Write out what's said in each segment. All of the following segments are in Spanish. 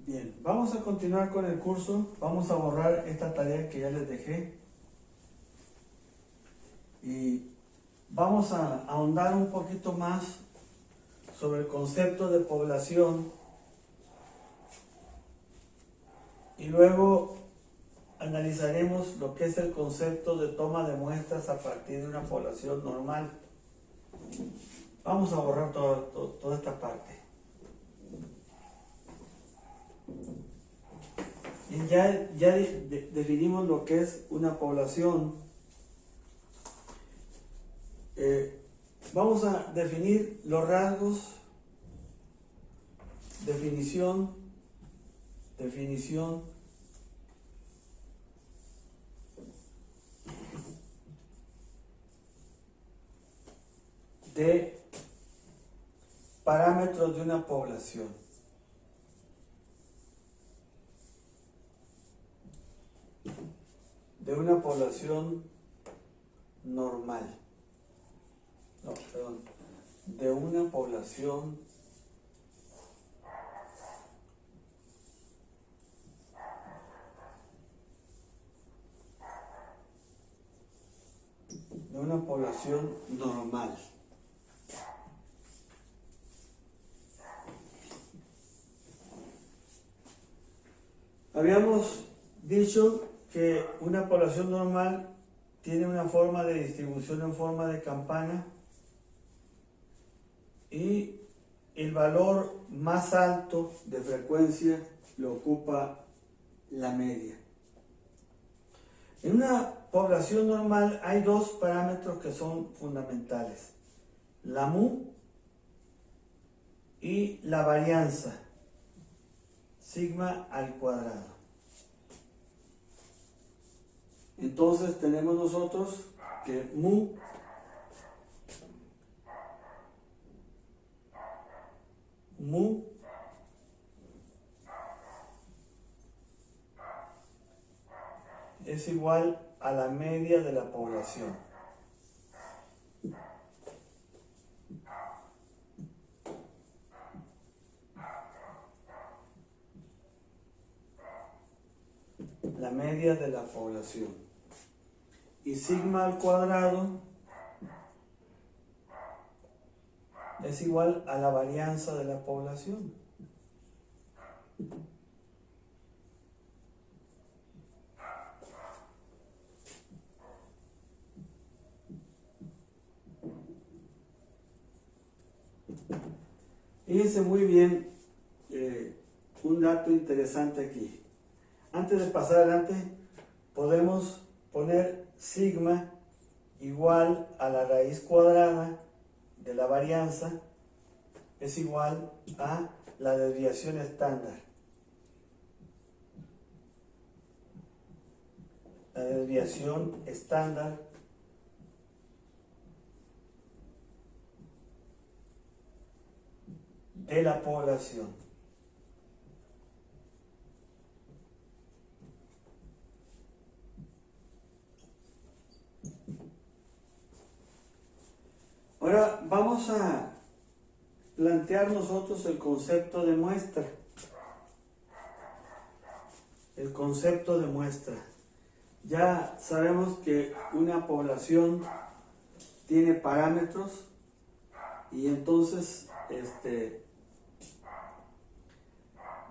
Bien, vamos a continuar con el curso. Vamos a borrar esta tarea que ya les dejé. Y vamos a ahondar un poquito más sobre el concepto de población. Y luego analizaremos lo que es el concepto de toma de muestras a partir de una población normal. Vamos a borrar toda esta parte. Y ya definimos lo que es una población. Vamos a definir los rasgos, definición, de parámetros de una población. De una población normal. No, perdón. De una población normal. Habíamos dicho que una población normal tiene una forma de distribución en forma de campana y el valor más alto de frecuencia lo ocupa la media. En una población normal hay dos parámetros que son fundamentales: la mu y la varianza, sigma al cuadrado. Entonces tenemos nosotros que mu es igual a la media de la población. La media de la población. Y sigma al cuadrado es igual a la varianza de la población. Fíjense muy bien un dato interesante aquí. Antes de pasar adelante, podemos poner sigma igual a la raíz cuadrada de la varianza, es igual a la desviación estándar. La desviación estándar de la población. Ahora vamos a plantear nosotros el concepto de muestra. El concepto de muestra. Ya sabemos que una población tiene parámetros y entonces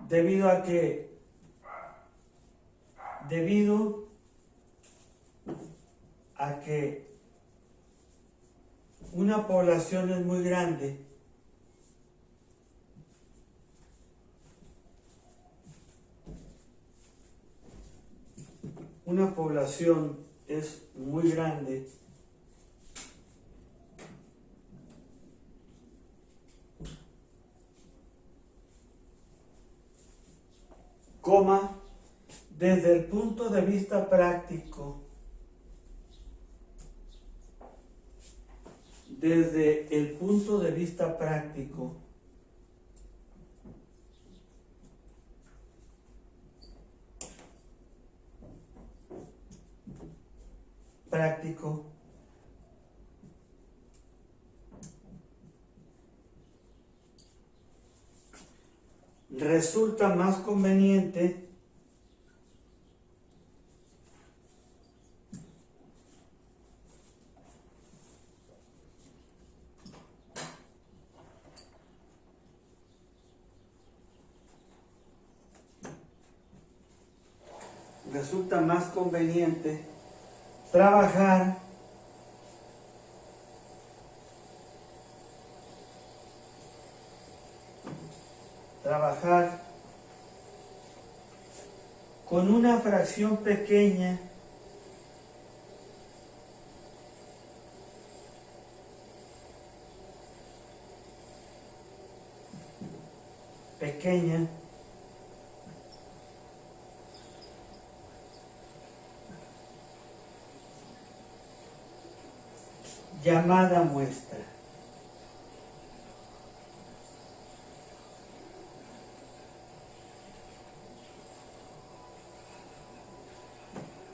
debido a que una población es muy grande, desde el punto de vista práctico, resulta más conveniente trabajar con una fracción pequeña llamada muestra.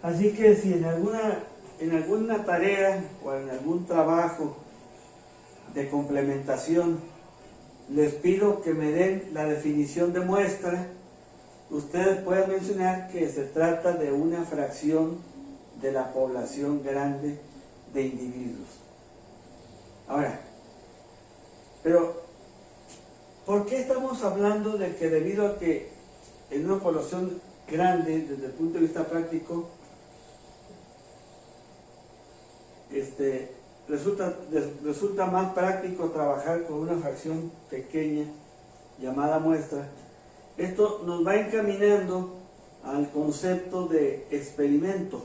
Así que si en alguna tarea o en algún trabajo de complementación les pido que me den la definición de muestra, ustedes pueden mencionar que se trata de una fracción de la población grande de individuos. Ahora, pero ¿por qué estamos hablando de que debido a que en una población grande, desde el punto de vista práctico, resulta más práctico trabajar con una fracción pequeña llamada muestra? Esto nos va encaminando al concepto de experimento.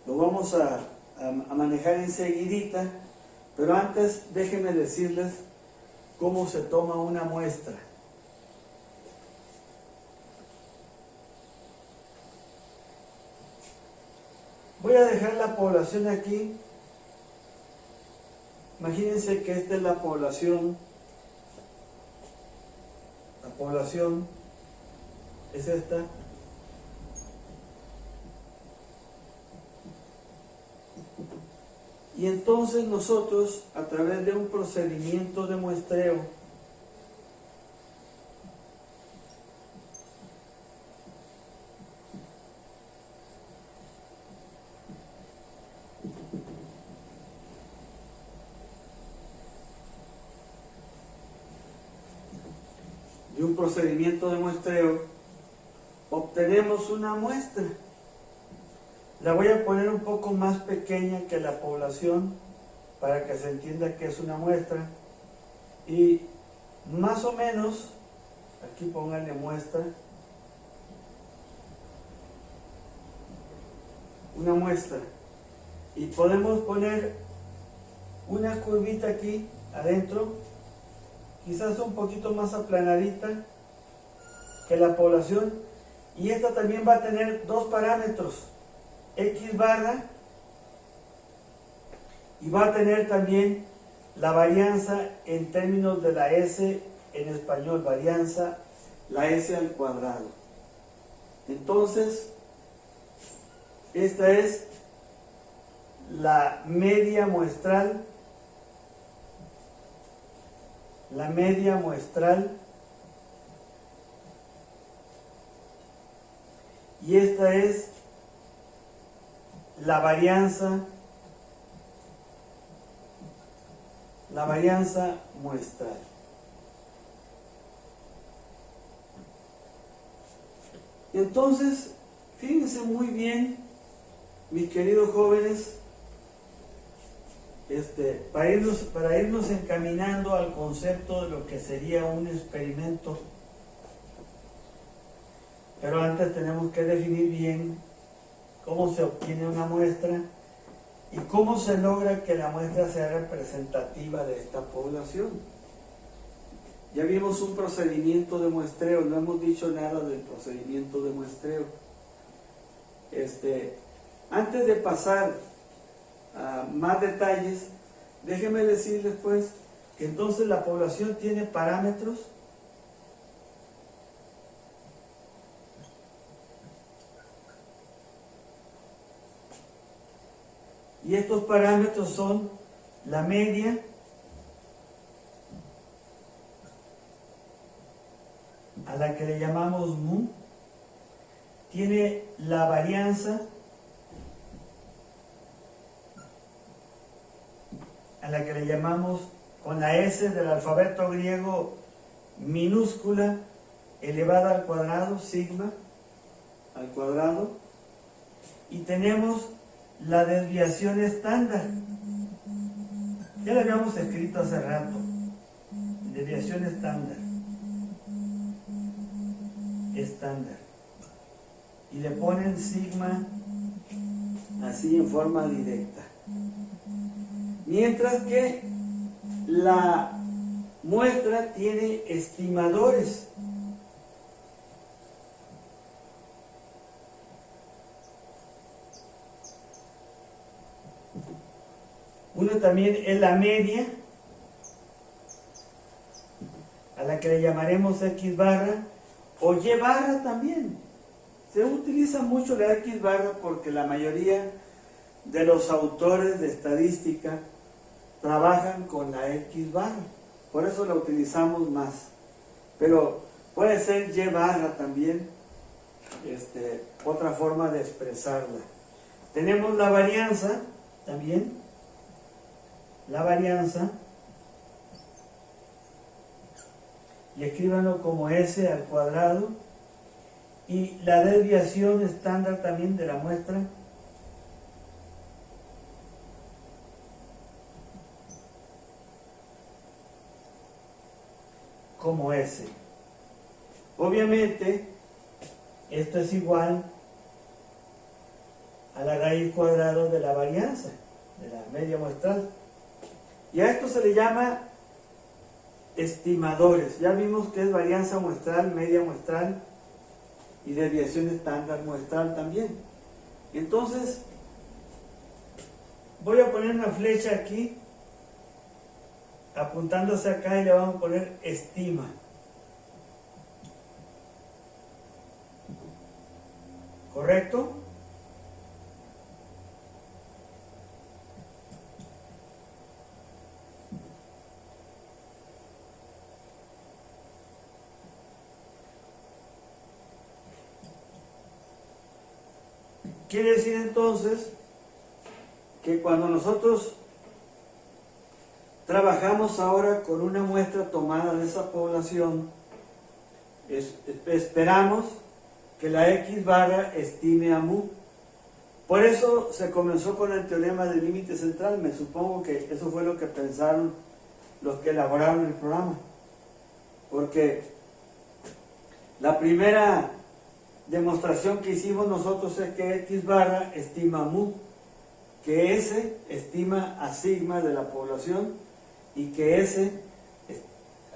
Lo vamos a manejar enseguidita, pero antes déjenme decirles cómo se toma una muestra. Voy a dejar la población aquí. Imagínense que esta es la población. La población es esta. Y entonces nosotros, a través de un procedimiento de muestreo, obtenemos una muestra. La voy a poner un poco más pequeña que la población para que se entienda que es una muestra. Y más o menos, aquí pónganle muestra, una muestra. Y podemos poner una curvita aquí adentro, quizás un poquito más aplanadita que la población. Y esta también va a tener dos parámetros, X barra, y va a tener también la varianza en términos de la S en español, varianza, la S al cuadrado. Entonces, esta es la media muestral, y esta es la varianza muestral. Entonces, fíjense muy bien, mis queridos jóvenes, para irnos encaminando al concepto de lo que sería un experimento. Pero antes tenemos que definir bien cómo se obtiene una muestra y cómo se logra que la muestra sea representativa de esta población. Ya vimos un procedimiento de muestreo, no hemos dicho nada del procedimiento de muestreo. Antes de pasar a más detalles, déjenme decirles pues que entonces la población tiene parámetros y estos parámetros son la media, a la que que le llamamos mu, tiene la varianza a la que le llamamos, con la S del alfabeto griego minúscula elevada al cuadrado, sigma al cuadrado, y tenemos la desviación estándar. Ya la habíamos escrito hace rato, desviación estándar, y le ponen sigma así en forma directa. Mientras que la muestra tiene estimadores. Uno también es la media, a la que le llamaremos X barra, o Y barra también. Se utiliza mucho la X barra porque la mayoría de los autores de estadística trabajan con la X barra, por eso la utilizamos más. Pero puede ser Y barra también, otra forma de expresarla. Tenemos la varianza también, la varianza, y escríbanlo como S al cuadrado, y la desviación estándar también de la muestra, como S. Obviamente, esto es igual a la raíz cuadrada de la varianza, de la media muestral. Y a esto se le llama estimadores. Ya vimos que es varianza muestral, media muestral y desviación estándar muestral también. Entonces, voy a poner una flecha aquí apuntándose acá y le vamos a poner estima. ¿Correcto? Quiere decir entonces que cuando nosotros trabajamos ahora con una muestra tomada de esa población, esperamos que la X barra estime a mu. Por eso se comenzó con el teorema del límite central. Me supongo que eso fue lo que pensaron los que elaboraron el programa. Porque la primera demostración que hicimos nosotros es que X barra estima mu, que S estima a sigma de la población y que S,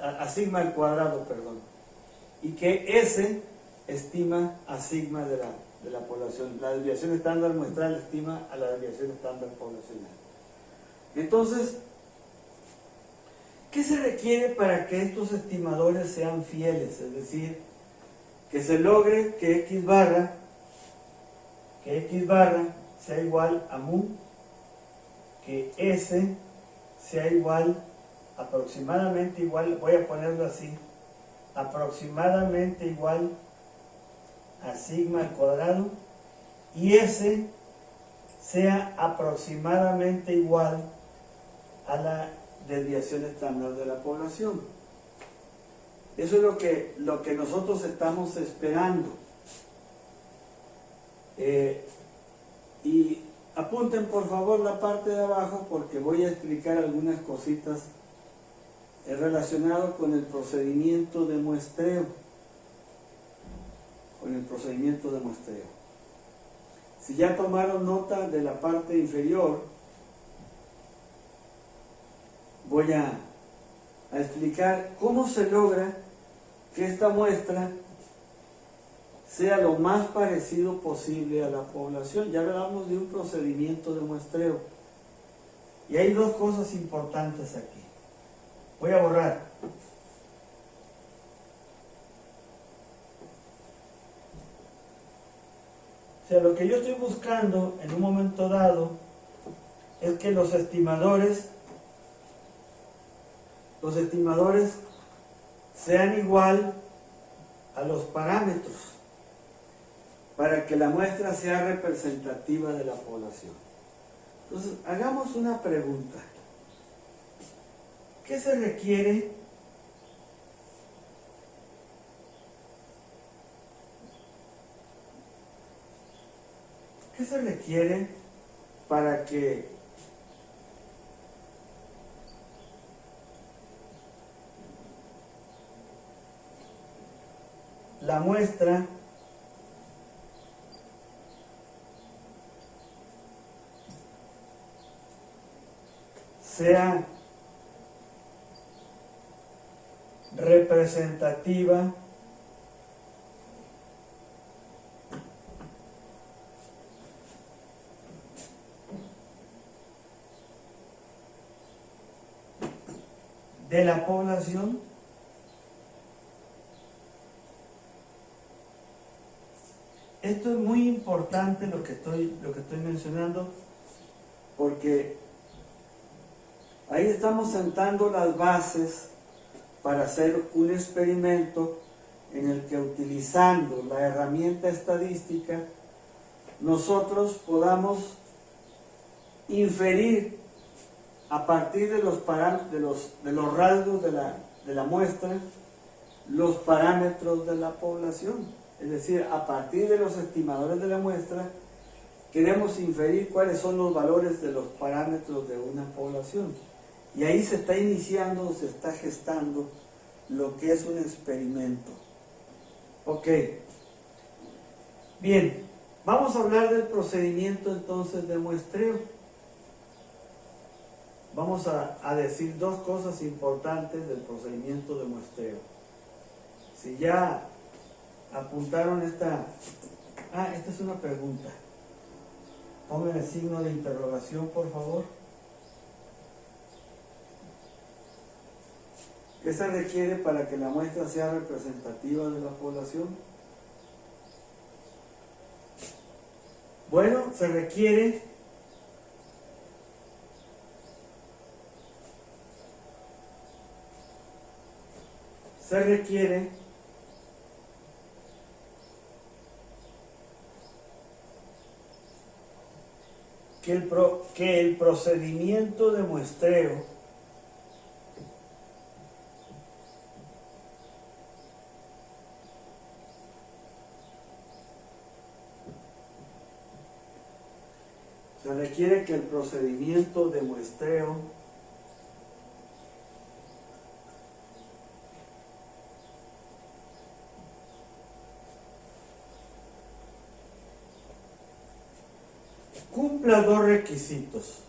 a sigma al cuadrado, perdón, y que S estima a sigma de la población. La desviación estándar muestral estima a la desviación estándar poblacional. Entonces, ¿qué se requiere para que estos estimadores sean fieles? Es decir, que se logre que X barra sea igual a mu, que S sea igual, aproximadamente igual, voy a ponerlo así, aproximadamente igual a sigma al cuadrado, y S sea aproximadamente igual a la desviación estándar de la población. Eso es lo que nosotros estamos esperando. Y apunten por favor la parte de abajo porque voy a explicar algunas cositas relacionadas con el procedimiento de muestreo. Si ya tomaron nota de la parte inferior, voy a explicar cómo se logra que esta muestra sea lo más parecido posible a la población. Ya hablamos de un procedimiento de muestreo. Y hay dos cosas importantes aquí. Voy a borrar. O sea, lo que yo estoy buscando en un momento dado es que los estimadores sean igual a los parámetros para que la muestra sea representativa de la población. Entonces, hagamos una pregunta. ¿Qué se requiere para que la muestra sea representativa de la población? Esto es muy importante lo que estoy mencionando, porque ahí estamos sentando las bases para hacer un experimento en el que, utilizando la herramienta estadística, nosotros podamos inferir a partir de los rasgos de la muestra los parámetros de la población. Es decir, a partir de los estimadores de la muestra queremos inferir cuáles son los valores de los parámetros de una población. Y ahí se está iniciando, se está gestando lo que es un experimento. Ok. Bien, vamos a hablar del procedimiento entonces de muestreo. Vamos a decir dos cosas importantes del procedimiento de muestreo. Si ya apuntaron esta es una pregunta. Pongan el signo de interrogación, por favor. ¿Qué se requiere para que la muestra sea representativa de la población? Bueno, se requiere que el procedimiento de muestreo cumpla dos requisitos.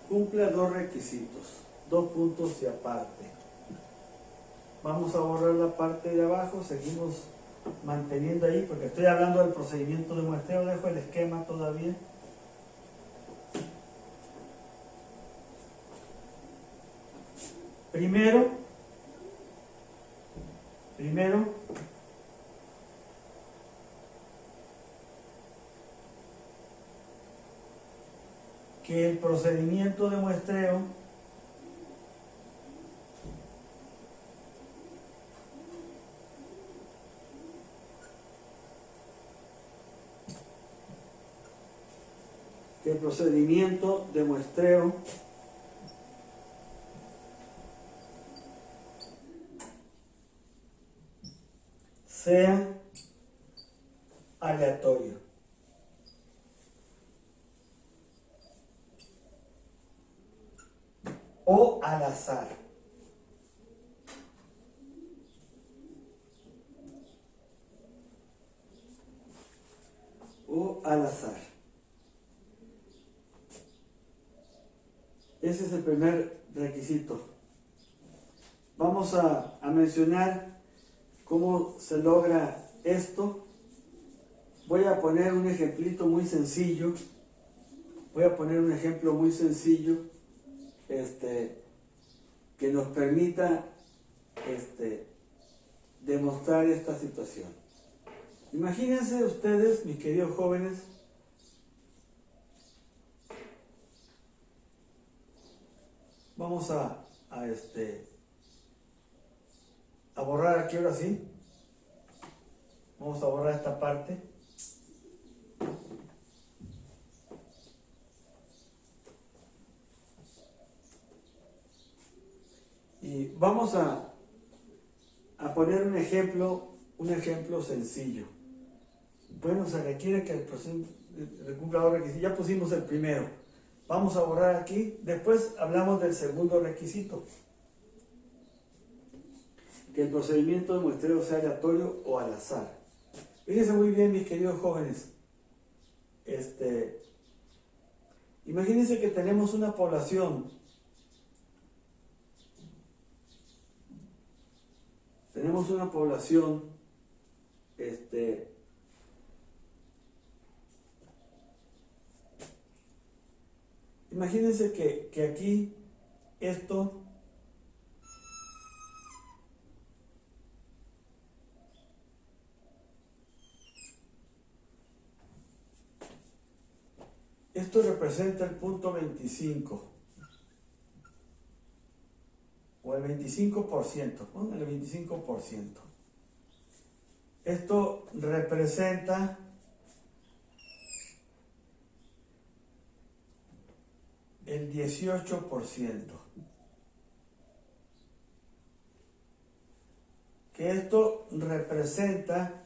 Cumpla dos requisitos, dos puntos y aparte. Vamos a borrar la parte de abajo, seguimos manteniendo ahí, porque estoy hablando del procedimiento de muestreo, dejo el esquema todavía. Primero, que el procedimiento de muestreo sea aleatorio. O al azar. O al azar. Ese es el primer requisito. Vamos a mencionar cómo se logra esto. Voy a poner un ejemplito muy sencillo. Voy a poner un ejemplo muy sencillo que nos permita demostrar esta situación. Imagínense ustedes, mis queridos jóvenes, vamos a borrar aquí ahora sí. Vamos a borrar esta parte. Y vamos a poner un ejemplo sencillo. Bueno, se requiere que el proceso cumpla dos requisitos. Ya pusimos el primero. Vamos a borrar aquí. Después hablamos del segundo requisito. Que el procedimiento de muestreo sea aleatorio o al azar. Fíjense muy bien, mis queridos jóvenes. Imagínense que tenemos una población. Tenemos una población. Imagínense que aquí esto representa el punto 25 o el 25%, póngale 25%. Esto representa el 18%. Que esto representa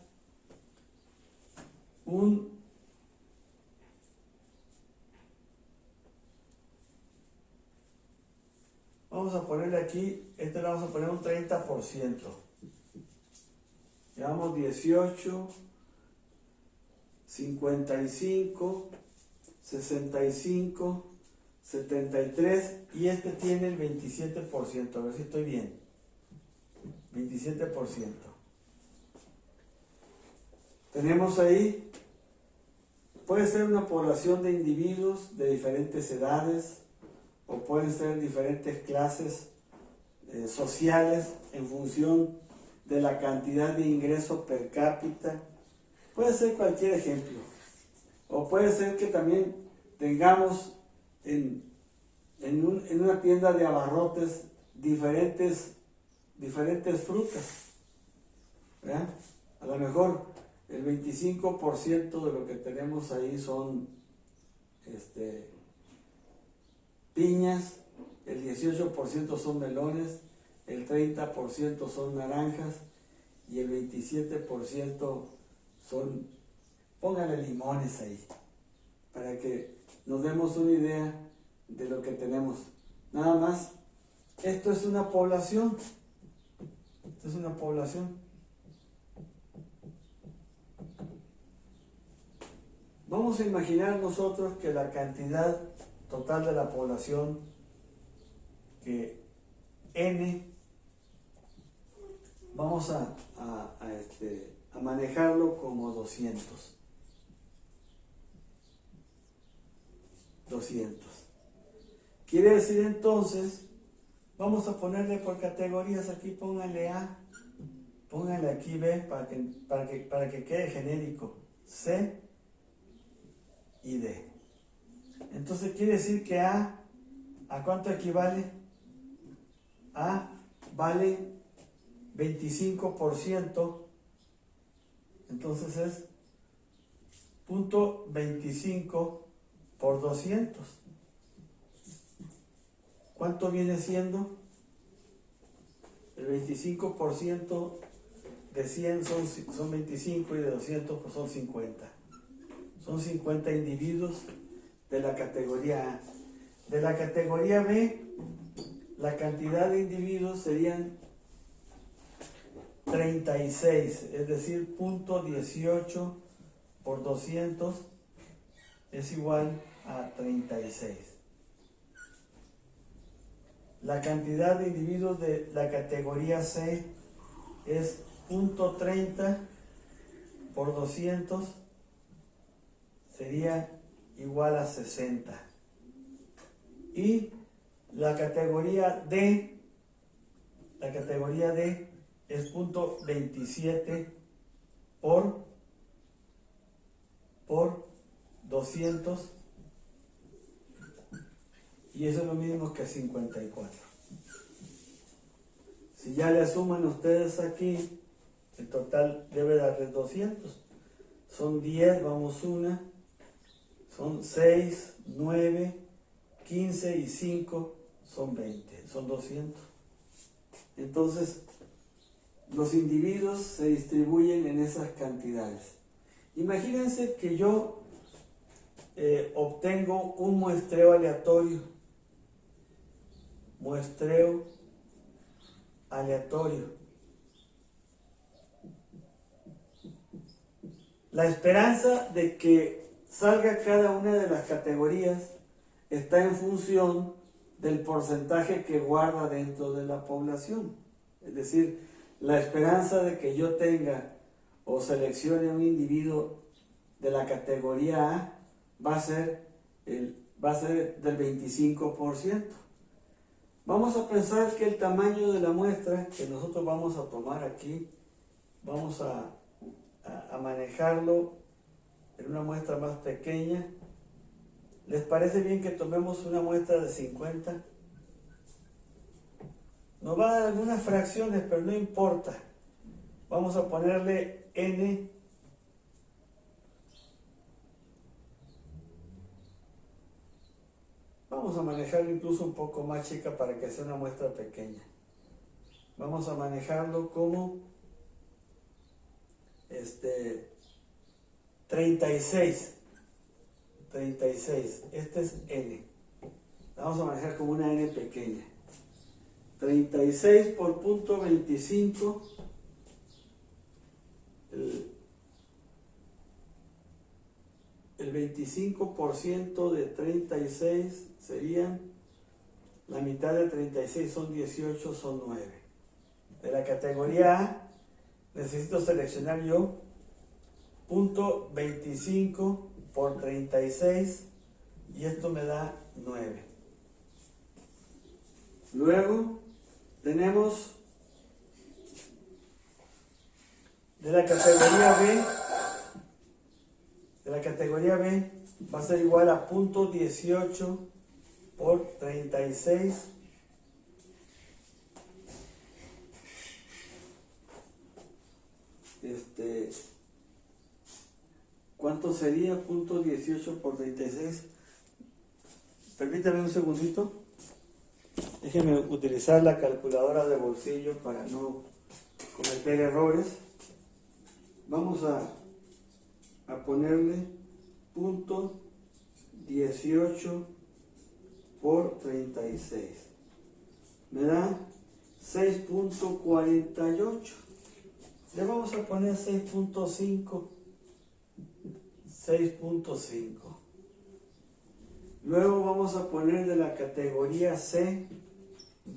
vamos a ponerle aquí, le vamos a poner un 30%. Llevamos 18, 55, 65, 73 y este tiene el 27%. A ver si estoy bien. 27%. Tenemos ahí, puede ser una población de individuos de diferentes edades o pueden ser diferentes clases sociales en función de la cantidad de ingresos per cápita. Puede ser cualquier ejemplo. O puede ser que también tengamos en una tienda de abarrotes diferentes frutas. ¿Verdad? A lo mejor el 25% de lo que tenemos ahí son piñas, el 18% son melones, el 30% son naranjas y el 27% son, póngale limones ahí, para que nos demos una idea de lo que tenemos. Nada más, esto es una población. Esto es una población. Vamos a imaginar nosotros que la cantidad total de la población, que N, vamos a manejarlo como 200. 200. Quiere decir entonces, vamos a ponerle por categorías, aquí pónganle A, pónganle aquí B, para que quede genérico, C y D. Entonces quiere decir que ¿a cuánto equivale? A vale 25%, entonces es 0.25 por 200. ¿Cuánto viene siendo? El 25% de 100 son 25 y de 200 pues son 50. Son 50 individuos de la categoría A. De la categoría B, la cantidad de individuos serían 36, es decir, 0.18 por 200 es igual a 36. La cantidad de individuos de la categoría C es 0.30 por 200, sería igual a 60. Y la categoría D es 0.27 por por 200, y eso es lo mismo que 54. Si ya le suman ustedes aquí, el total debe darles 200. Son 10, vamos una, son 6, 9, 15 y 5, son 20, son 200. Entonces, los individuos se distribuyen en esas cantidades. Imagínense que yo obtengo un muestreo aleatorio. Muestreo aleatorio. La esperanza de que salga cada una de las categorías está en función del porcentaje que guarda dentro de la población. Es decir, la esperanza de que yo tenga o seleccione un individuo de la categoría A va a ser del 25%. Vamos a pensar que el tamaño de la muestra que nosotros vamos a tomar aquí, vamos a manejarlo en una muestra más pequeña. ¿Les parece bien que tomemos una muestra de 50? Nos va a dar algunas fracciones, pero no importa. Vamos a ponerle n. Vamos a manejarlo incluso un poco más chica para que sea una muestra pequeña. Vamos a manejarlo como 36. 36. Este es n. Vamos a manejar como una n pequeña. 36 por punto 25. El 25% de 36 serían, la mitad de 36 son 18, son 9. De la categoría A necesito seleccionar yo punto 25 por 36 y esto me da 9. Luego tenemos de la categoría B. De la categoría B va a ser igual a punto 18 por 36. ¿Cuánto sería punto 18 por 36? Permítame un segundito. Déjenme utilizar la calculadora de bolsillo para no cometer errores. Vamos a ponerle punto 18 por 36. Me da 6.48. Le vamos a poner 6.5. 6.5. Luego vamos a poner de la categoría C,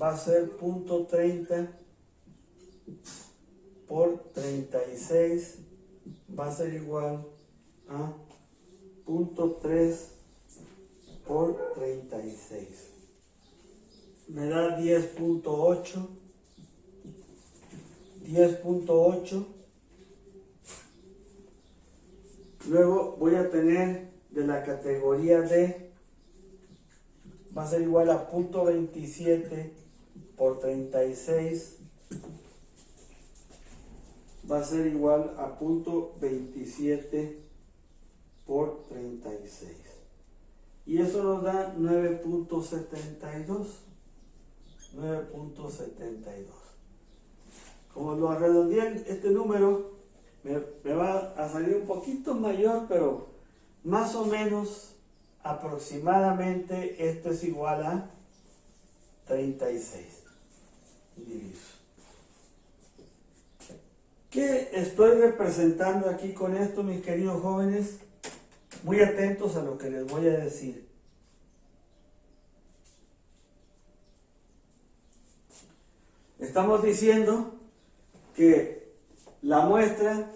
va a ser punto 30 por 36, va a ser igual a punto 3 por 36. Me da 10.8. 10.8. Luego voy a tener de la categoría D, va a ser igual a punto 27 por 36, va a ser igual a punto 27 por 36. Y eso nos da 9.72. 9.72. Como lo redondeé este número, me va a salir un poquito mayor, pero más o menos aproximadamente esto es igual a 36 individuos. ¿Qué estoy representando aquí con esto, mis queridos jóvenes? Muy atentos a lo que les voy a decir. Estamos diciendo que la muestra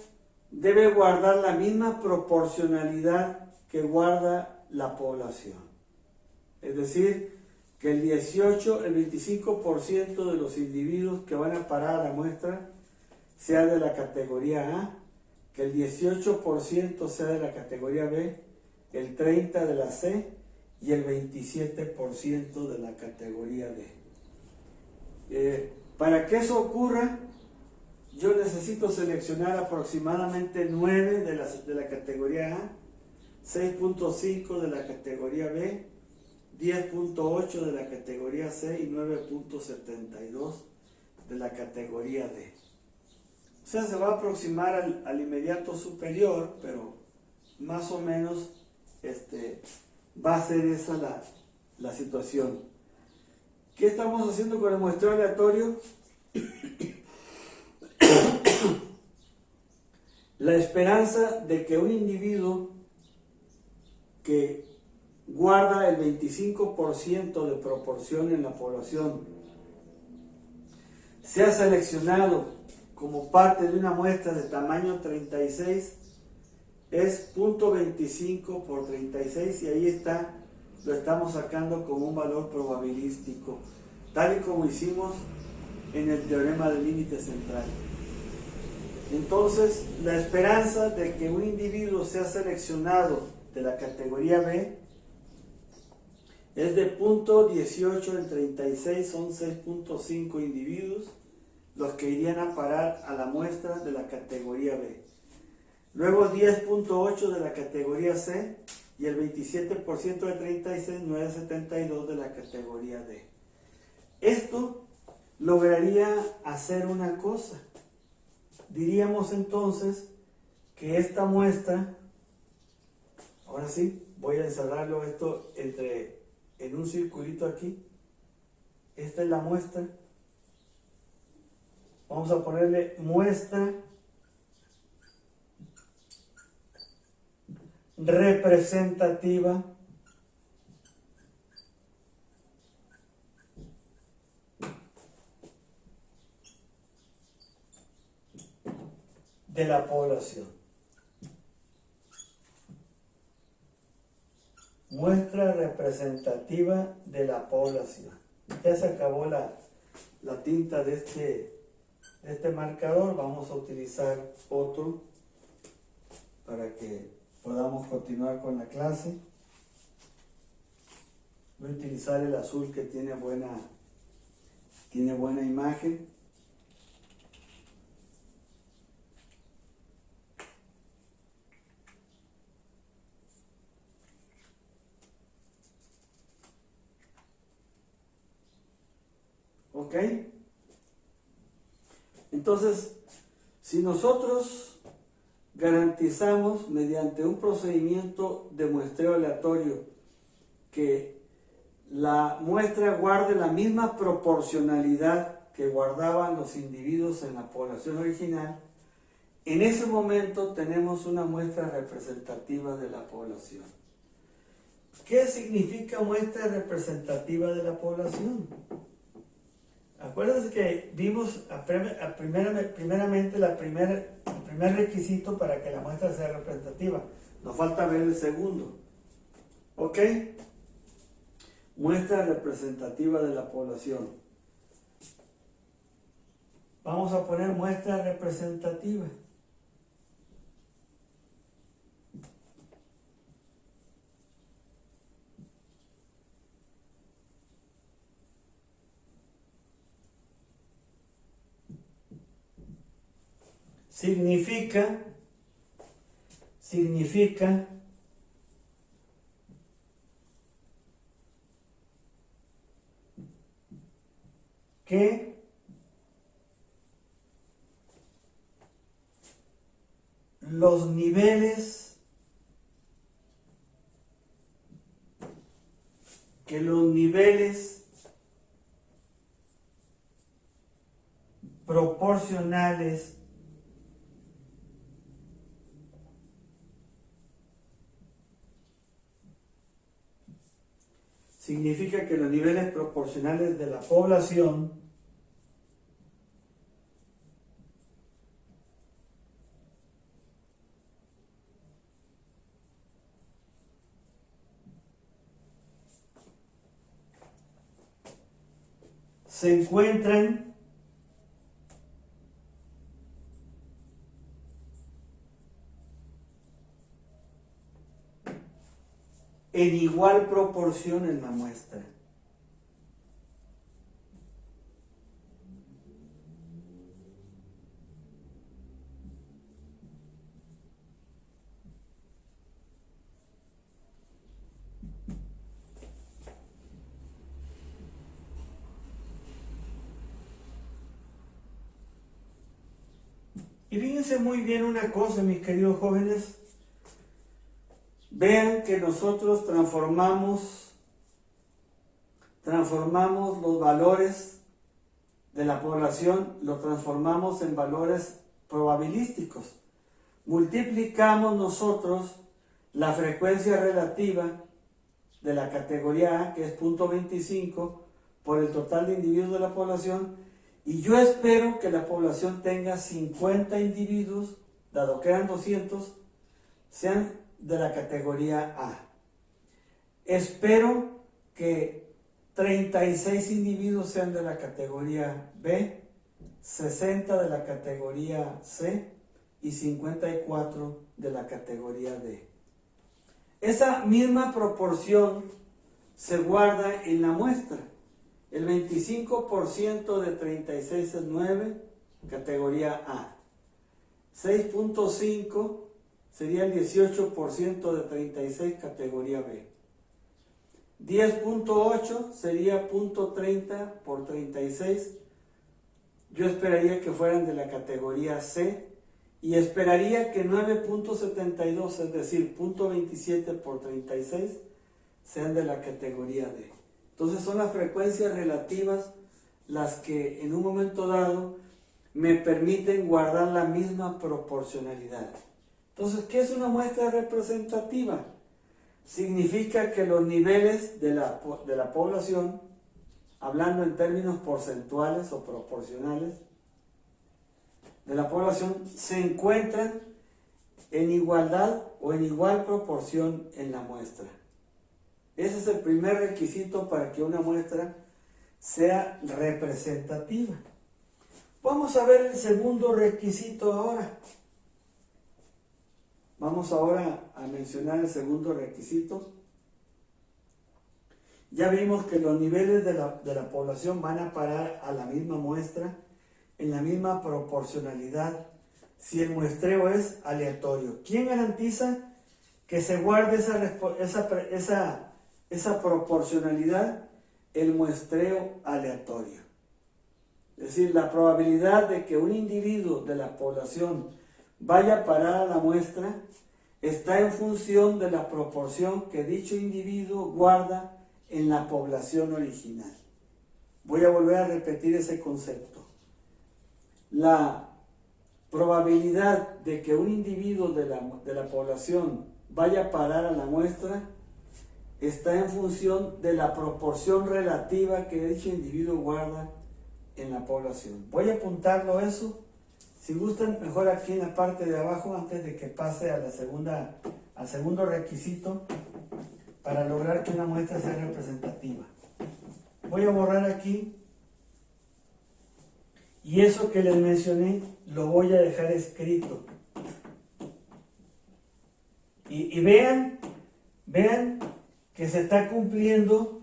debe guardar la misma proporcionalidad que guarda la población. Es decir, que el 25% de los individuos que van a parar a la muestra sea de la categoría A que el 18% sea de la categoría B, el 30% de la C y el 27% de la categoría D. Para que eso ocurra, yo necesito seleccionar aproximadamente 9 de la categoría A, 6.5 de la categoría B, 10.8 de la categoría C y 9.72 de la categoría D. O sea, se va a aproximar al inmediato superior, pero más o menos va a ser esa la situación. ¿Qué estamos haciendo con el muestreo aleatorio? La esperanza de que un individuo que guarda el 25% de proporción en la población sea seleccionado como parte de una muestra de tamaño 36 es 0.25 por 36 y ahí está, lo estamos sacando como un valor probabilístico, tal y como hicimos en el teorema del límite central. Entonces, la esperanza de que un individuo sea seleccionado de la categoría B es de 0.18 en 36, son 6.5 individuos los que irían a parar a la muestra de la categoría B. Luego 10.8 de la categoría C y el 27% de 36, 9.72 de la categoría D. Esto lograría hacer una cosa. Diríamos entonces que esta muestra, ahora sí, voy a encerrarlo esto en un circulito aquí. Esta es la muestra. Vamos a ponerle muestra representativa de la población. Muestra representativa de la población. Ya se acabó la tinta de este marcador. Vamos a utilizar otro para que podamos continuar con la clase. Voy a utilizar el azul que tiene buena imagen. ¿Ok? Entonces, si nosotros garantizamos mediante un procedimiento de muestreo aleatorio que la muestra guarde la misma proporcionalidad que guardaban los individuos en la población original, en ese momento tenemos una muestra representativa de la población. ¿Qué significa muestra representativa de la población? Acuérdense que vimos primeramente el primer requisito para que la muestra sea representativa. Nos falta ver el segundo. ¿Ok? Muestra representativa de la población. Vamos a poner muestra representativa. Significa que los niveles proporcionales significa que los niveles proporcionales de la población se encuentran en igual proporción en la muestra. Y fíjense muy bien una cosa, mis queridos jóvenes. Vean que nosotros transformamos los valores de la población, los transformamos en valores probabilísticos. Multiplicamos nosotros la frecuencia relativa de la categoría A, que es 0.25, por el total de individuos de la población, y yo espero que la población tenga 50 individuos, dado que eran 200, sean de la categoría A. Espero que 36 individuos sean de la categoría B, 60 de la categoría C y 54 de la categoría D. Esa misma proporción se guarda en la muestra. El 25% de 36 es 9, categoría A. 6.5 sería el 18% de 36, categoría B. 10.8 sería 0.30 por 36. Yo esperaría que fueran de la categoría C y esperaría que 9.72, es decir, 0.27 por 36, sean de la categoría D. Entonces son las frecuencias relativas las que en un momento dado me permiten guardar la misma proporcionalidad. Entonces, ¿qué es una muestra representativa? Significa que los niveles de la población, hablando en términos porcentuales o proporcionales, de la población se encuentran en igualdad o en igual proporción en la muestra. Ese es el primer requisito para que una muestra sea representativa. Vamos a ver el segundo requisito ahora. Vamos ahora a mencionar el segundo requisito. Ya vimos que los niveles de la población van a parar a la misma muestra, en la misma proporcionalidad, si el muestreo es aleatorio. ¿Quién garantiza que se guarde esa proporcionalidad? El muestreo aleatorio. Es decir, la probabilidad de que un individuo de la población vaya a parar a la muestra está en función de la proporción que dicho individuo guarda en la población original. Voy a volver a repetir ese concepto. La probabilidad de que un individuo de la población vaya a parar a la muestra está en función de la proporción relativa que dicho individuo guarda en la población. Voy a apuntarlo eso. Si gustan, mejor aquí en la parte de abajo, antes de que pase a al segundo requisito para lograr que una muestra sea representativa. Voy a borrar aquí, y eso que les mencioné lo voy a dejar escrito. Y vean que se está cumpliendo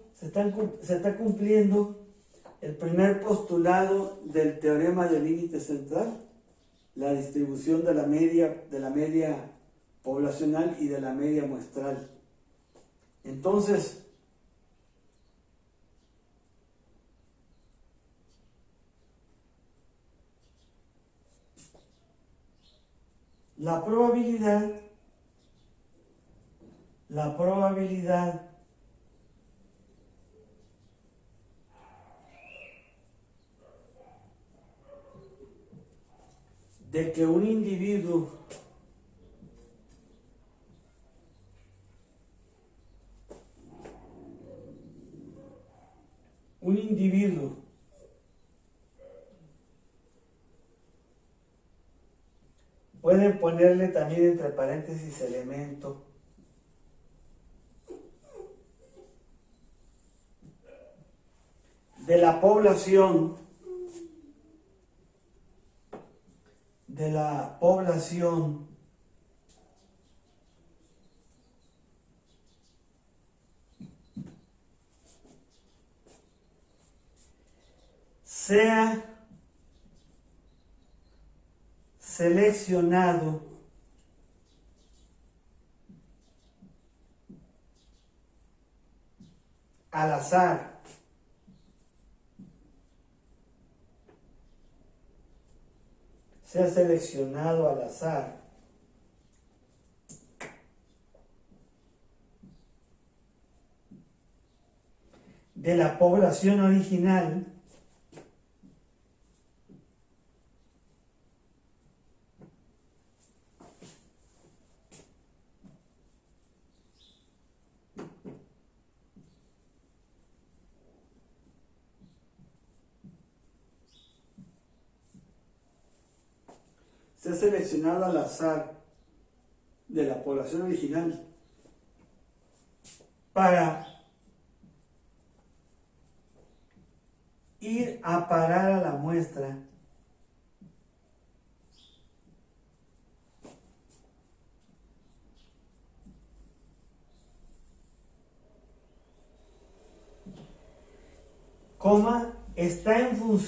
el primer postulado del teorema del límite central, la distribución de la media poblacional y de la media muestral. Entonces, la probabilidad de que un individuo pueden ponerle también entre paréntesis elemento, de la población sea seleccionado al azar de la población original se ha seleccionado al azar de la población original para ir a parar a la muestra está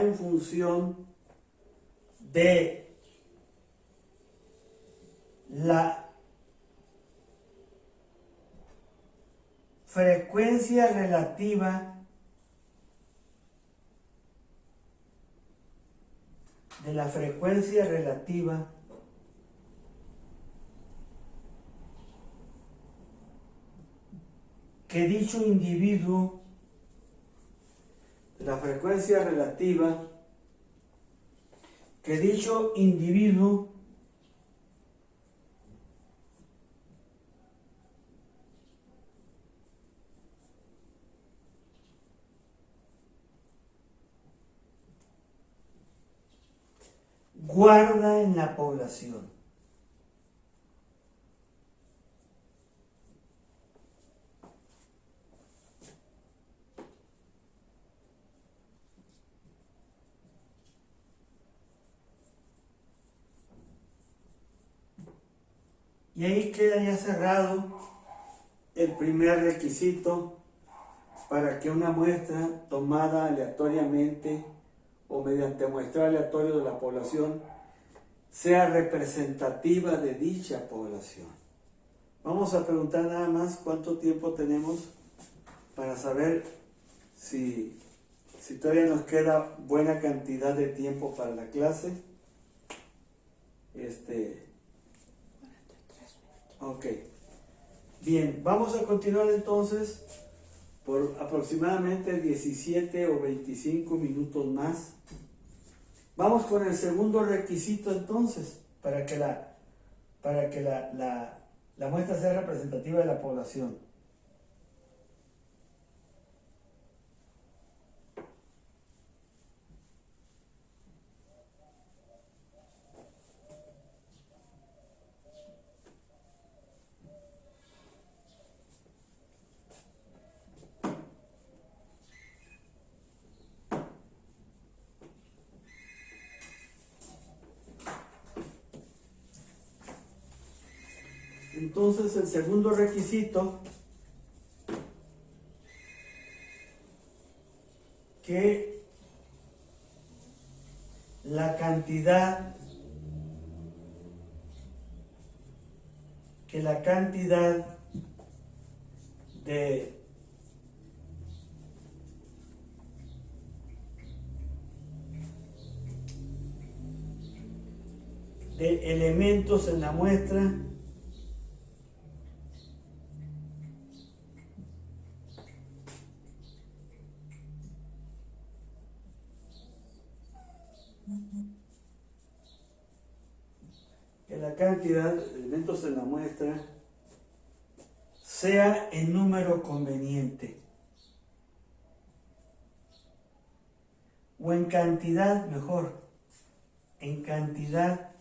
en función de la frecuencia relativa que dicho individuo, guarda en la población. Y ahí queda ya cerrado el primer requisito para que una muestra tomada aleatoriamente o mediante muestreo aleatorio de la población sea representativa de dicha población. Vamos a preguntar nada más cuánto tiempo tenemos para saber si todavía nos queda buena cantidad de tiempo para la clase. 43 minutos. Ok. Bien, vamos a continuar entonces por aproximadamente 17 o 25 minutos más. Vamos con el segundo requisito entonces, para que la muestra sea representativa de la población. Entonces, el segundo requisito, que la cantidad de elementos en la muestra sea en número conveniente, o en cantidad, mejor, en cantidad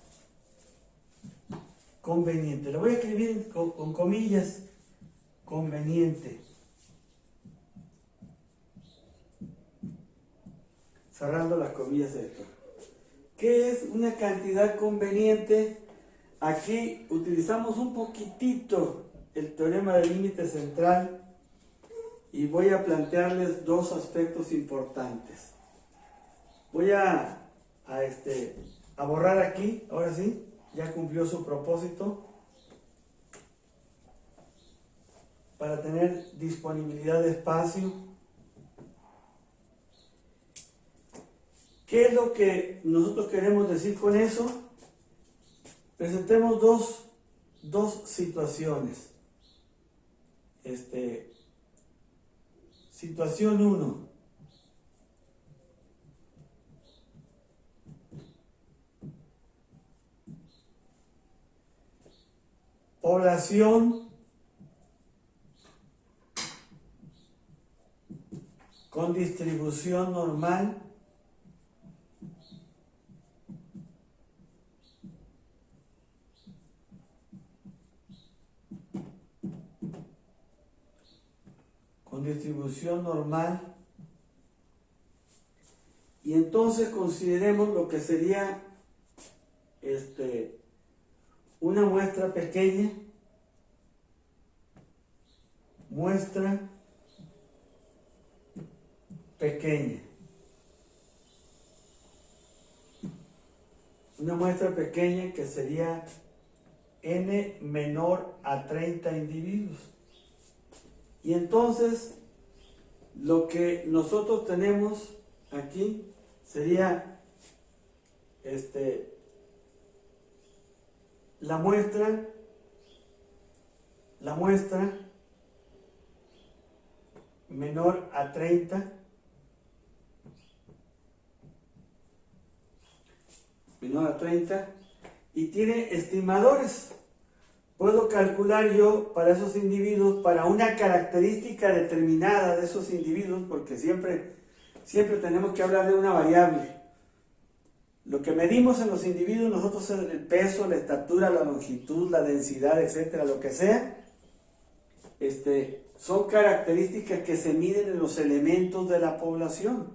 conveniente. Lo voy a escribir con comillas, conveniente. cerrando las comillas de esto. ¿Qué es una cantidad conveniente? Aquí utilizamos un poquitito el teorema del límite central y voy a plantearles dos aspectos importantes. Voy a borrar aquí, ahora sí, ya cumplió su propósito, para tener disponibilidad de espacio. ¿Qué es lo que nosotros queremos decir con eso? Presentemos dos situaciones. Situación 1. Población con distribución normal y entonces consideremos lo que sería una muestra pequeña, una muestra pequeña que sería n menor a 30 individuos. Y entonces lo que nosotros tenemos aquí sería la muestra menor a 30 y tiene estimadores. Puedo calcular yo para esos individuos, para una característica determinada de esos individuos, porque siempre tenemos que hablar de una variable. Lo que medimos en los individuos, nosotros es el peso, la estatura, la longitud, la densidad, etcétera, lo que sea. Son características que se miden en los elementos de la población.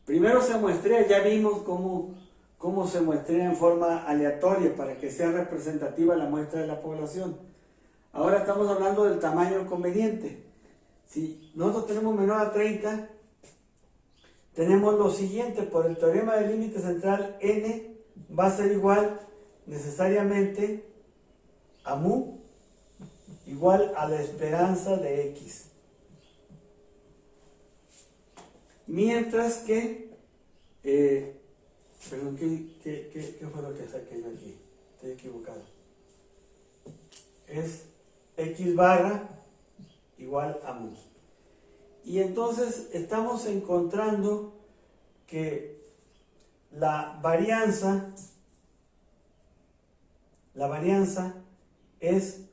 Primero se muestrea, ya vimos cómo se muestrea en forma aleatoria para que sea representativa la muestra de la población. Ahora estamos hablando del tamaño conveniente. Si nosotros tenemos menor a 30, tenemos lo siguiente: por el teorema del límite central, n va a ser igual necesariamente a mu igual a la esperanza de x. Mientras que, perdón, ¿qué fue lo que saqué yo aquí? Estoy equivocado. Es x barra igual a mu. Y entonces estamos encontrando que la varianza es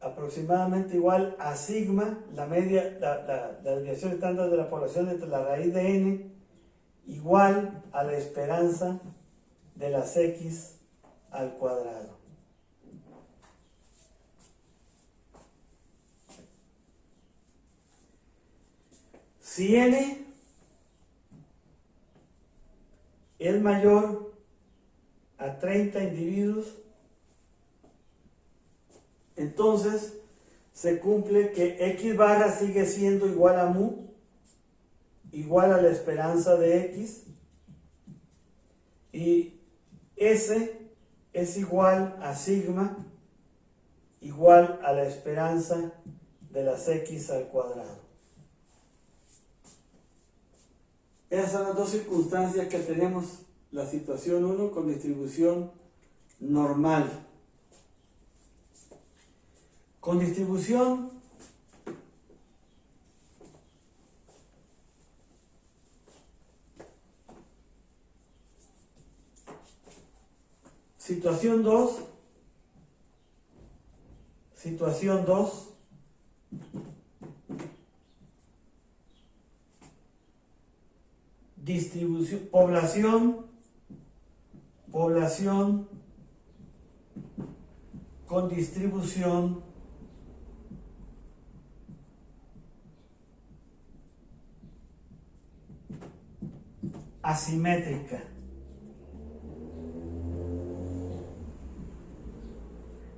aproximadamente igual a sigma, la desviación estándar de la población entre la raíz de n, igual a la esperanza de las x al cuadrado. Si n es mayor a 30 individuos, entonces se cumple que x barra sigue siendo igual a mu, igual a la esperanza de x, y S es igual a sigma, igual a la esperanza de las x al cuadrado. Esas son las dos circunstancias que tenemos. La situación 1 con distribución normal. Con distribución situación 2, distribución, población con distribución asimétrica.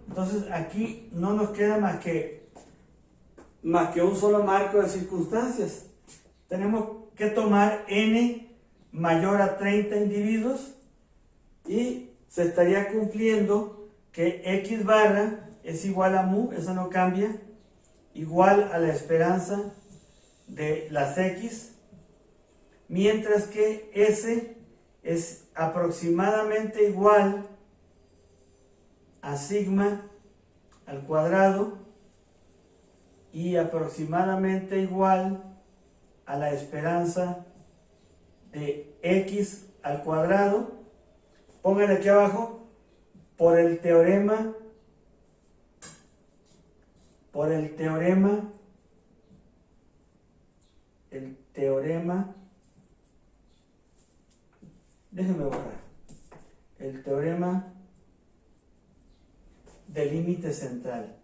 Entonces aquí no nos queda más que un solo marco de circunstancias. Tenemos que tomar n mayor a 30 individuos y se estaría cumpliendo que x barra es igual a mu, eso no cambia, igual a la esperanza de las x, mientras que S es aproximadamente igual a sigma al cuadrado y aproximadamente igual a la esperanza de x al cuadrado. Pónganle aquí abajo, por el teorema déjenme borrar, el teorema del límite central.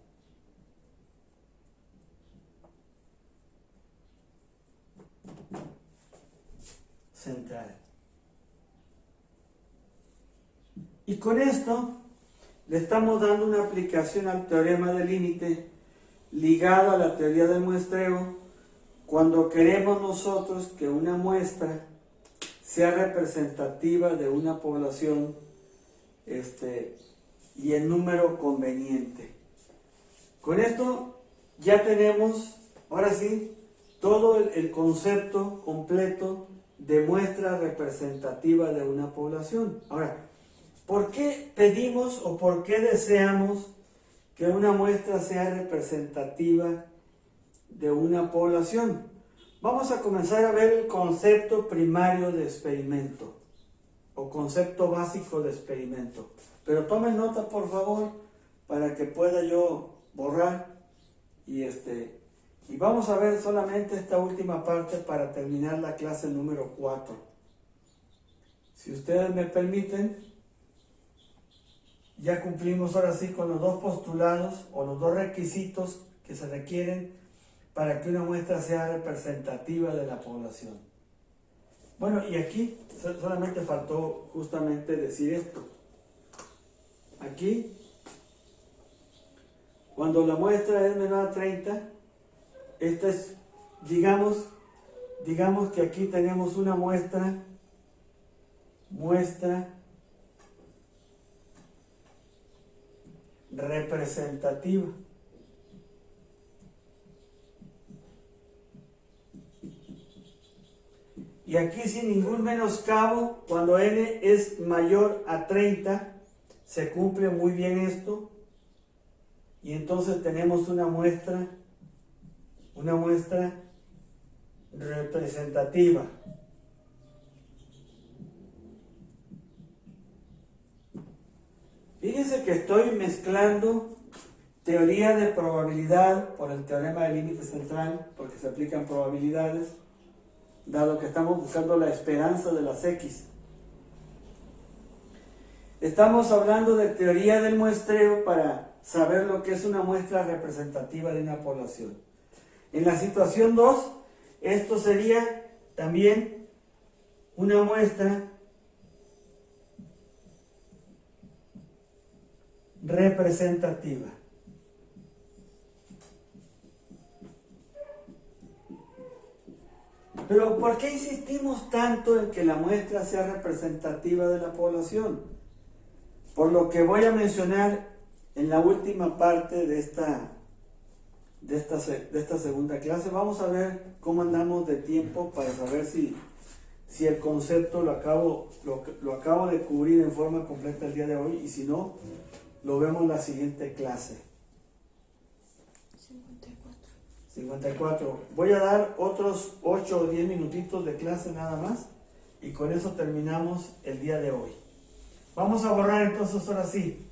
Y con esto le estamos dando una aplicación al teorema del límite ligado a la teoría del muestreo cuando queremos nosotros que una muestra sea representativa de una población y en número conveniente. Con esto ya tenemos, ahora sí, todo el concepto completo de muestra representativa de una población. Ahora, ¿por qué pedimos o por qué deseamos que una muestra sea representativa de una población? Vamos a comenzar a ver el concepto primario de experimento o concepto básico de experimento. Pero tomen nota, por favor, para que pueda yo borrar y vamos a ver solamente esta última parte para terminar la clase número 4. Si ustedes me permiten, ya cumplimos ahora sí con los dos postulados o los dos requisitos que se requieren para que una muestra sea representativa de la población. Bueno, y aquí solamente faltó justamente decir esto. Aquí, cuando la muestra es menor a 30, esta es, digamos que aquí tenemos una muestra representativa. Y aquí sin ningún menoscabo, cuando n es mayor a 30, se cumple muy bien esto. Y entonces tenemos una muestra representativa. Fíjense que estoy mezclando teoría de probabilidad por el teorema del límite central, porque se aplican probabilidades, dado que estamos buscando la esperanza de las X. Estamos hablando de teoría del muestreo para saber lo que es una muestra representativa de una población. En la situación 2, esto sería también una muestra representativa. Pero ¿por qué insistimos tanto en que la muestra sea representativa de la población? Por lo que voy a mencionar en la última parte de esta segunda clase. Vamos a ver cómo andamos de tiempo para saber si el concepto lo acabo de cubrir en forma completa el día de hoy, y si no, lo vemos en la siguiente clase. 54. Voy a dar otros 8 o 10 minutitos de clase nada más, y con eso terminamos el día de hoy. Vamos a borrar entonces ahora sí.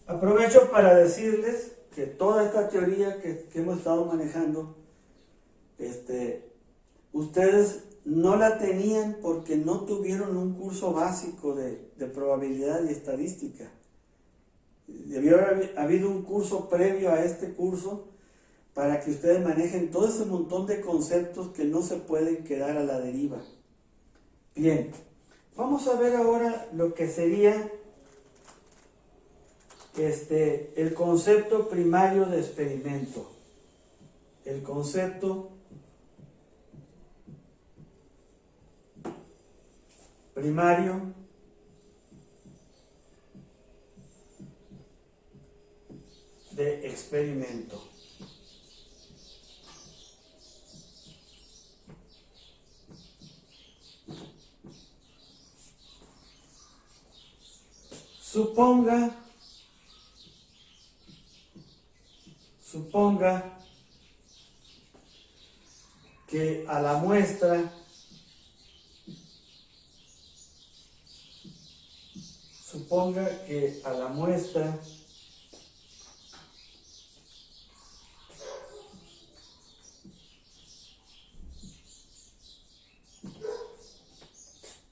Aprovecho para decirles que toda esta teoría que hemos estado manejando ustedes no la tenían porque no tuvieron un curso básico de probabilidad y estadística. Debió haber habido un curso previo a este curso para que ustedes manejen todo ese montón de conceptos que no se pueden quedar a la deriva. Bien, vamos a ver ahora lo que sería el concepto primario de experimento. El concepto primario de experimento. Suponga que a la muestra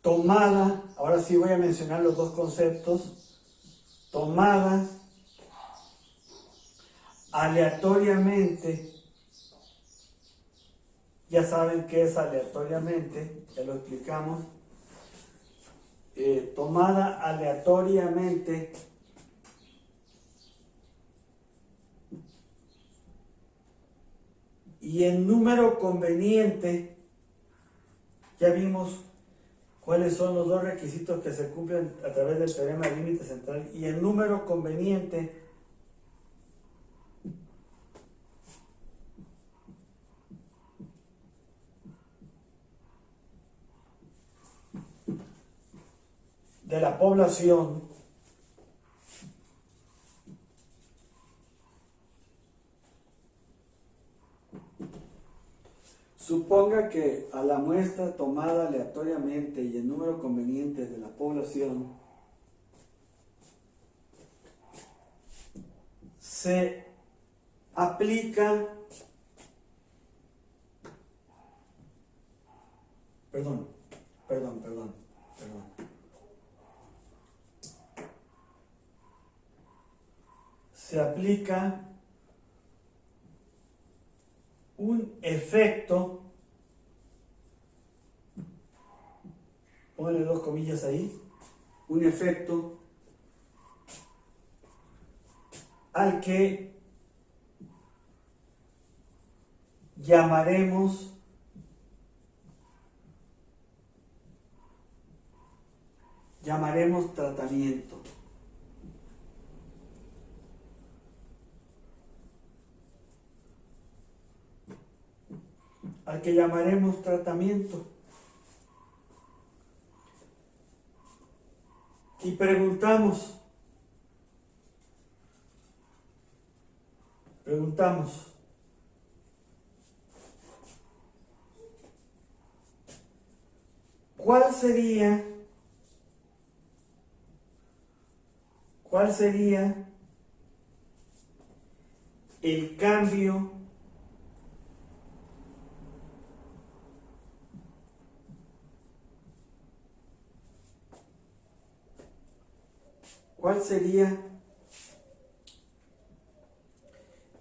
tomada, ahora sí voy a mencionar los dos conceptos, tomada aleatoriamente, ya saben qué es aleatoriamente, ya lo explicamos, tomada aleatoriamente y en número conveniente. Ya vimos cuáles son los dos requisitos que se cumplen a través del teorema de límite central. Y en número conveniente de la población suponga que a la muestra tomada aleatoriamente y en número conveniente de la población se aplica, perdón, se aplica un efecto, pónganle dos comillas ahí, un efecto al que llamaremos tratamiento. Al que llamaremos tratamiento. Y preguntamos, ¿cuál sería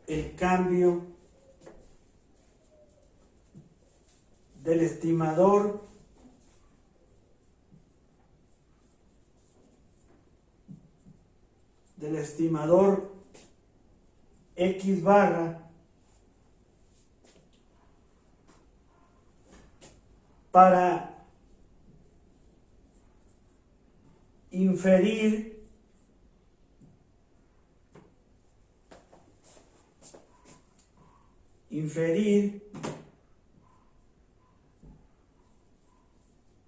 el cambio del estimador X barra para inferir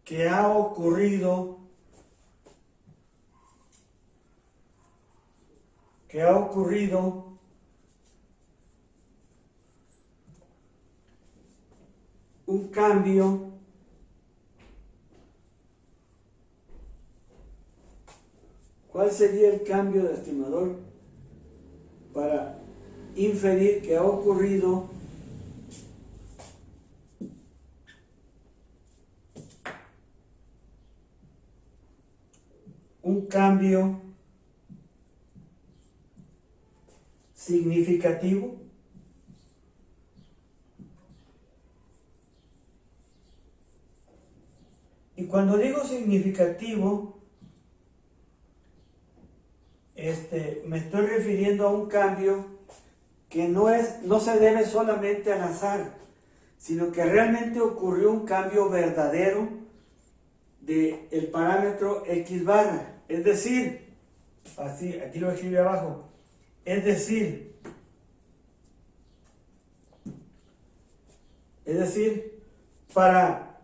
que ha ocurrido un cambio ¿cuál sería el cambio de estimador para inferir que ha ocurrido un cambio significativo. Y cuando digo significativo, me estoy refiriendo a un cambio que no se debe solamente al azar, sino que realmente ocurrió un cambio verdadero del parámetro X barra. Es decir, así, aquí lo escribí abajo, es decir, para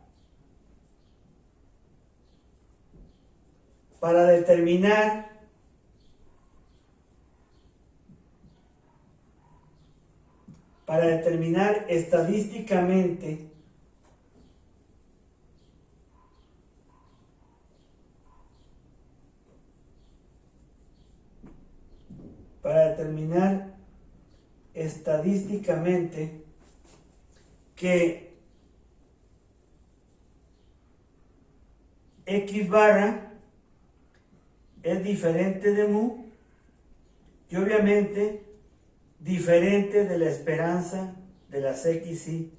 determinar estadísticamente que X barra es diferente de mu y obviamente diferente de la esperanza de las XY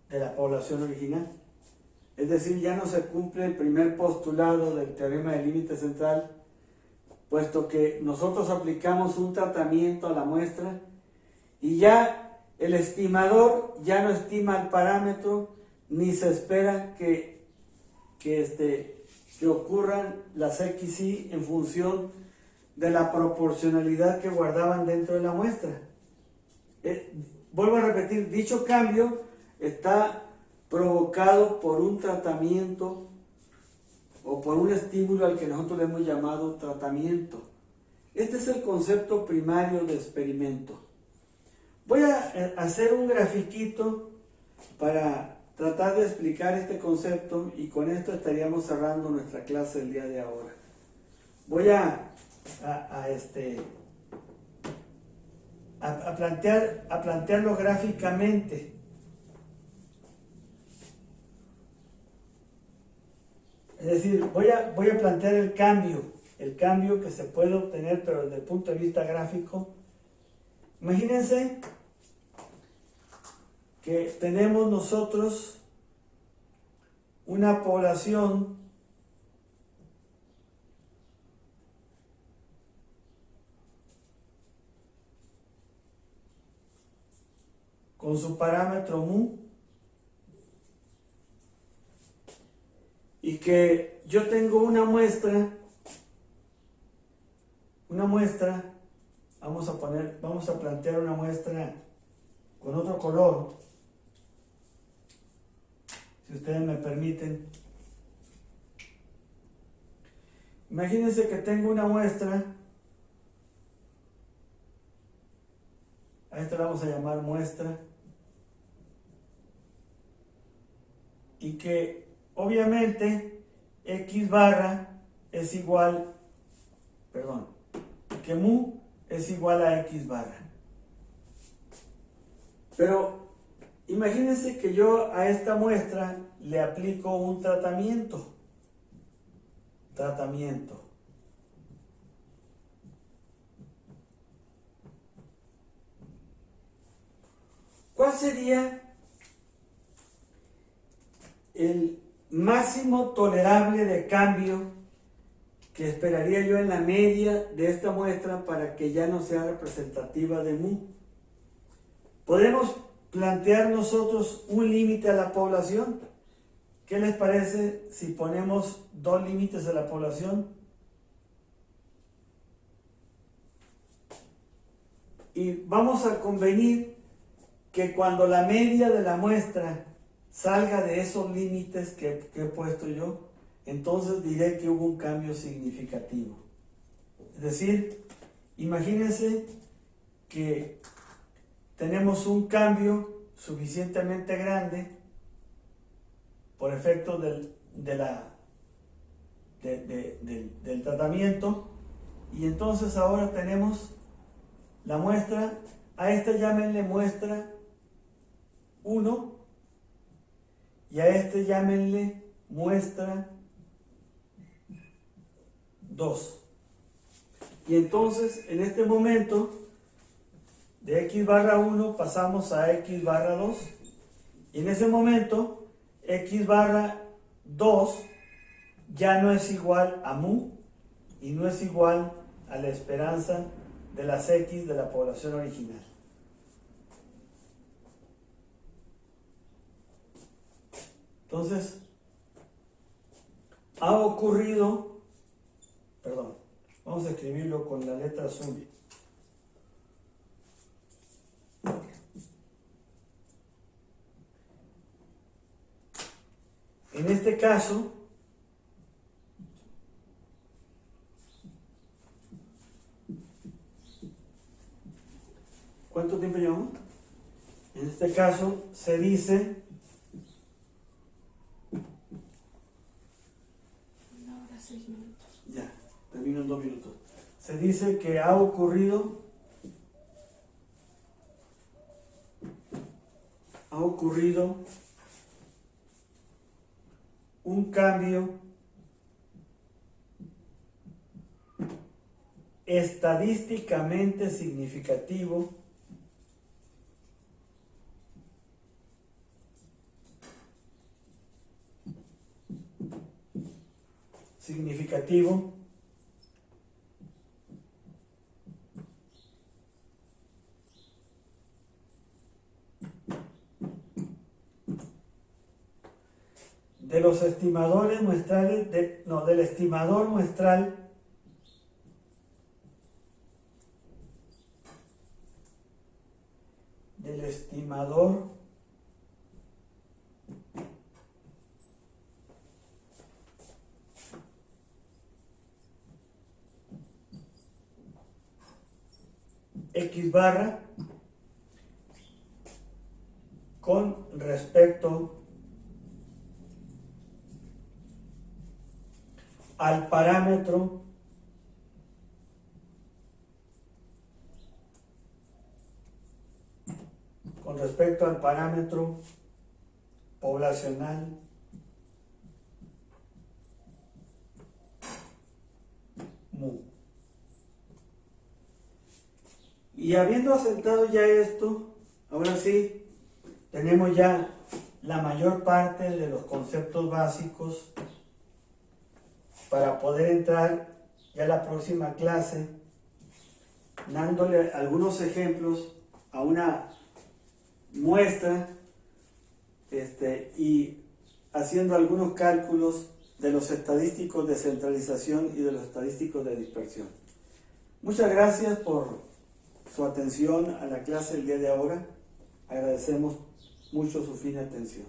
de la población original. Es decir, ya no se cumple el primer postulado del teorema del límite central, puesto que nosotros aplicamos un tratamiento a la muestra y ya el estimador ya no estima el parámetro ni se espera que ocurran las XY en función de la proporcionalidad que guardaban dentro de la muestra. Vuelvo a repetir, dicho cambio está provocado por un tratamiento o por un estímulo al que nosotros le hemos llamado tratamiento. Este es el concepto primario de experimento. Voy a hacer un grafiquito para tratar de explicar este concepto y con esto estaríamos cerrando nuestra clase del día de ahora. Voy a plantearlo gráficamente. Es decir, voy a plantear el cambio que se puede obtener, pero desde el punto de vista gráfico. Imagínense que tenemos nosotros una población con su parámetro mu y que yo tengo una muestra, vamos a plantear una muestra con otro color, si ustedes me permiten. Imagínense que tengo una muestra, a esta la vamos a llamar muestra, y que obviamente X barra es igual, que mu es igual a X barra. Pero imagínense que yo a esta muestra le aplico un tratamiento. ¿Cuál sería el máximo tolerable de cambio que esperaría yo en la media de esta muestra para que ya no sea representativa de mu? Podemos plantear nosotros un límite a la población. ¿Qué les parece si ponemos dos límites a la población? Y vamos a convenir que cuando la media de la muestra salga de esos límites que he puesto yo, entonces diré que hubo un cambio significativo. Es decir, imagínense que tenemos un cambio suficientemente grande por efecto del tratamiento, y entonces ahora tenemos la muestra, a esta llámenle muestra 1 y a este llámenle muestra 2. Y entonces, en este momento, de x barra 1 pasamos a x barra 2. Y en ese momento, x barra 2 ya no es igual a mu y no es igual a la esperanza de las x de la población original. Entonces, ha ocurrido, perdón, vamos a escribirlo con la letra azul. En este caso, ¿cuánto tiempo llevamos? En este caso se dice 1 hora 6 minutos. Ya, termino en 2 minutos. Se dice que ha ocurrido un cambio estadísticamente significativo de los estimadores muestrales, del estimador muestral X barra con respecto al parámetro poblacional mu. Y habiendo asentado ya esto, ahora sí, tenemos ya la mayor parte de los conceptos básicos para poder entrar ya a la próxima clase, dándole algunos ejemplos a una muestra y haciendo algunos cálculos de los estadísticos de centralización y de los estadísticos de dispersión. Muchas gracias por su atención a la clase del día de ahora. Agradecemos mucho su fina atención.